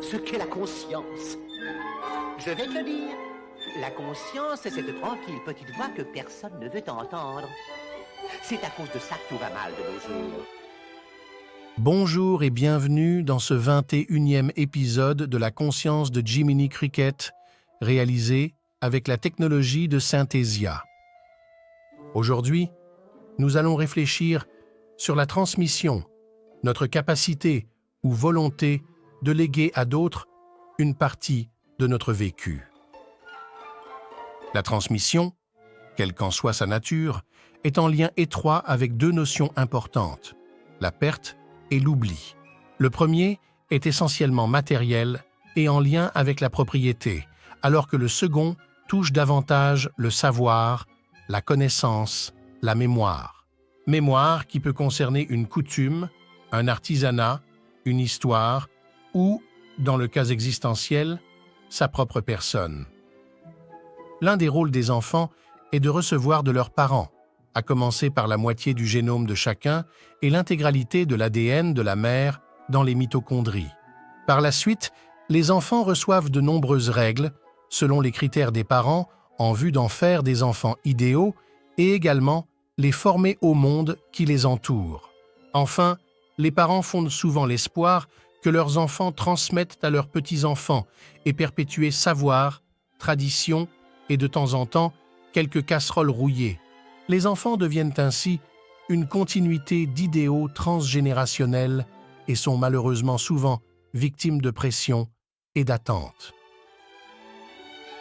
Ce qu'est la conscience. Je vais te le dire. La conscience, c'est cette tranquille petite voix que personne ne veut entendre. C'est à cause de ça que tout va mal de nos jours. Bonjour et bienvenue dans ce 21e épisode de la conscience de Jiminy Cricket, réalisé avec la technologie de Synthesia. Aujourd'hui, nous allons réfléchir sur la transmission, notre capacité ou volonté de léguer à d'autres une partie de notre vécu. La transmission, quelle qu'en soit sa nature, est en lien étroit avec deux notions importantes, la perte et l'oubli. Le premier est essentiellement matériel et en lien avec la propriété, alors que le second touche davantage le savoir, la connaissance, la mémoire. Mémoire qui peut concerner une coutume, un artisanat, une histoire ou, dans le cas existentiel, sa propre personne. L'un des rôles des enfants est de recevoir de leurs parents, à commencer par la moitié du génome de chacun et l'intégralité de l'ADN de la mère dans les mitochondries. Par la suite, les enfants reçoivent de nombreuses règles, selon les critères des parents, en vue d'en faire des enfants idéaux et également les former au monde qui les entoure. Enfin, les parents fondent souvent l'espoir que leurs enfants transmettent à leurs petits-enfants et perpétuer savoir, tradition et de temps en temps quelques casseroles rouillées. Les enfants deviennent ainsi une continuité d'idéaux transgénérationnels et sont malheureusement souvent victimes de pression et d'attentes.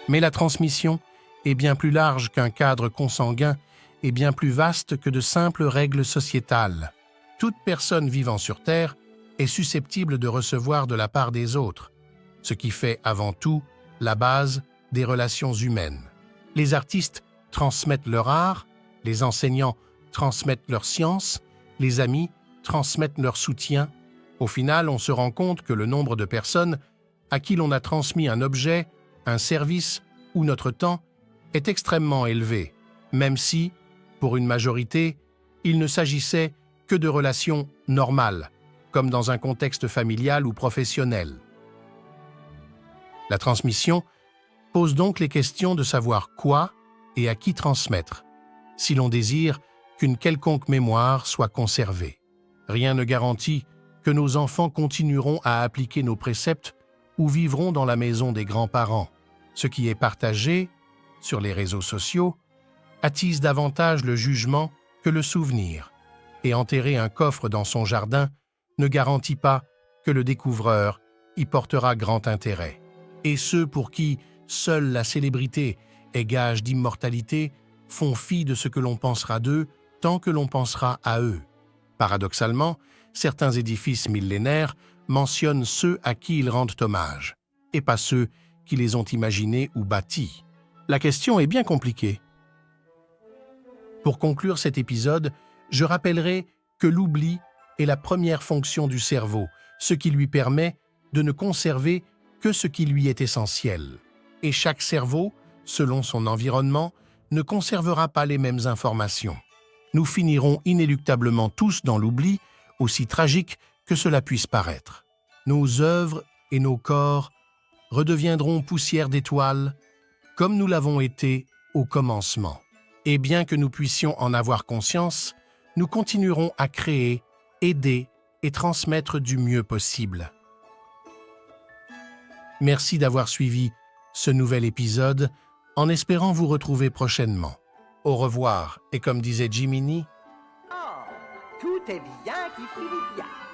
Mais la transmission est bien plus large qu'un cadre consanguin et bien plus vaste que de simples règles sociétales. Toute personne vivant sur Terre est susceptible de recevoir de la part des autres, ce qui fait avant tout la base des relations humaines. Les artistes transmettent leur art, les enseignants transmettent leur science, les amis transmettent leur soutien. Au final, on se rend compte que le nombre de personnes à qui l'on a transmis un objet, un service ou notre temps est extrêmement élevé, même si, pour une majorité, il ne s'agissait que de relations normales, comme dans un contexte familial ou professionnel. La transmission pose donc les questions de savoir quoi et à qui transmettre, si l'on désire qu'une quelconque mémoire soit conservée. Rien ne garantit que nos enfants continueront à appliquer nos préceptes ou vivront dans la maison des grands-parents. Ce qui est partagé sur les réseaux sociaux attise davantage le jugement que le souvenir, et enterrer un coffre dans son jardin ne garantit pas que le découvreur y portera grand intérêt. Et ceux pour qui seule la célébrité est gage d'immortalité font fi de ce que l'on pensera d'eux tant que l'on pensera à eux. Paradoxalement, certains édifices millénaires mentionnent ceux à qui ils rendent hommage, et pas ceux qui les ont imaginés ou bâtis. La question est bien compliquée. Pour conclure cet épisode, je rappellerai que l'oubli est la première fonction du cerveau, ce qui lui permet de ne conserver que ce qui lui est essentiel. Et chaque cerveau, selon son environnement, ne conservera pas les mêmes informations. Nous finirons inéluctablement tous dans l'oubli, aussi tragique que cela puisse paraître. Nos œuvres et nos corps redeviendront poussière d'étoiles, comme nous l'avons été au commencement. Et bien que nous puissions en avoir conscience, nous continuerons à créer, aider et transmettre du mieux possible. Merci d'avoir suivi ce nouvel épisode, en espérant vous retrouver prochainement. Au revoir, et comme disait Jiminy, Oh, tout est bien qui finit bien.